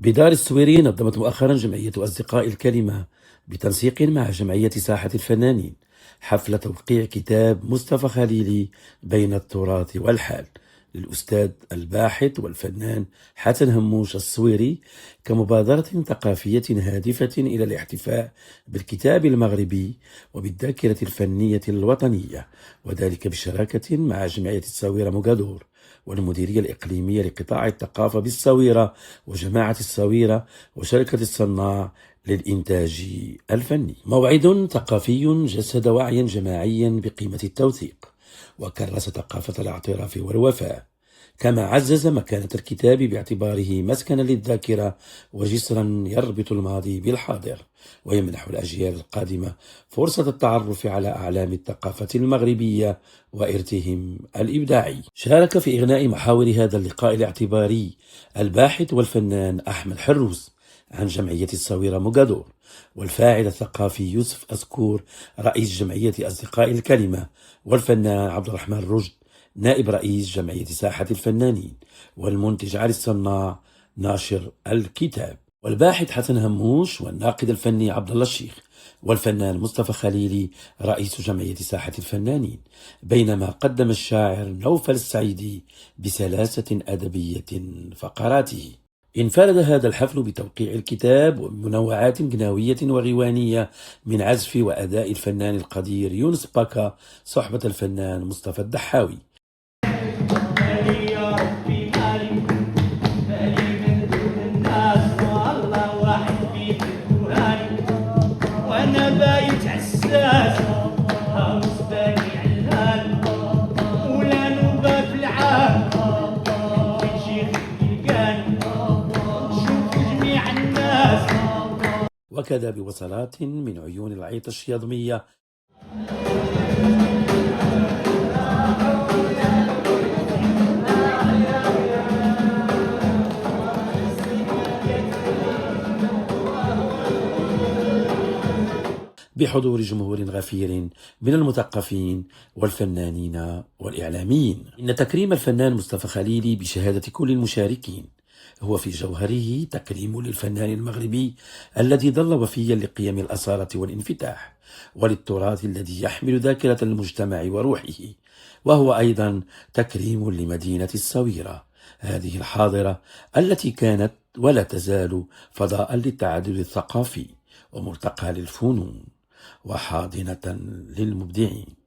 بدار السويري نظمت مؤخرا جمعية أصدقاء الكلمة بتنسيق مع جمعية ساحة الفنانين حفل توقيع كتاب مصطفى خليلي بين التراث والحال للأستاذ الباحث والفنان حسن هموش السويري، كمبادرة ثقافية هادفة إلى الاحتفاء بالكتاب المغربي وبالذاكرة الفنية الوطنية، وذلك بشراكة مع جمعية الصويرة موغادور والمديرية الإقليمية لقطاع الثقافة بالصويرة وجماعة الصويرة وشركة الصناع للإنتاج الفني. موعد ثقافي جسد وعيا جماعيا بقيمة التوثيق، وكرس ثقافة الاعتراف والوفاء، كما عزز مكانة الكتاب باعتباره مسكنا للذاكرة وجسرا يربط الماضي بالحاضر، ويمنح الأجيال القادمة فرصة التعرف على أعلام الثقافة المغربية وإرثهم الإبداعي. شارك في إغناء محاور هذا اللقاء الاعتباري الباحث والفنان أحمد حروس عن جمعية الصويرة موغادور، والفاعل الثقافي يوسف أسكور رئيس جمعية أصدقاء الكلمة، والفنان عبد الرحمن رشد نائب رئيس جمعية ساحة الفنانين، والمنتج علي الصناع ناشر الكتاب، والباحث حسن هموش، والناقد الفني عبد الله الشيخ، والفنان مصطفى خليلي رئيس جمعية ساحة الفنانين، بينما قدم الشاعر نوفل السعيدي بسلاسة أدبية فقراته. انفرد هذا الحفل بتوقيع الكتاب ومنوعات غناوية وغوانية من عزف وأداء الفنان القدير يونس باكا صحبة الفنان مصطفى الدحاوي. وكذا بوصلات من عيون العيط الشياضمية بحضور جمهور غفير من المثقفين والفنانين والإعلاميين. إن تكريم الفنان مصطفى خليلي بشهادة كل المشاركين هو في جوهره تكريم للفنان المغربي الذي ظل وفيا لقيم الأصالة والانفتاح وللتراث الذي يحمل ذاكرة المجتمع وروحه، وهو أيضا تكريم لمدينة الصويرة هذه الحاضرة التي كانت ولا تزال فضاء للتعدد الثقافي وملتقى للفنون وحاضنة للمبدعين.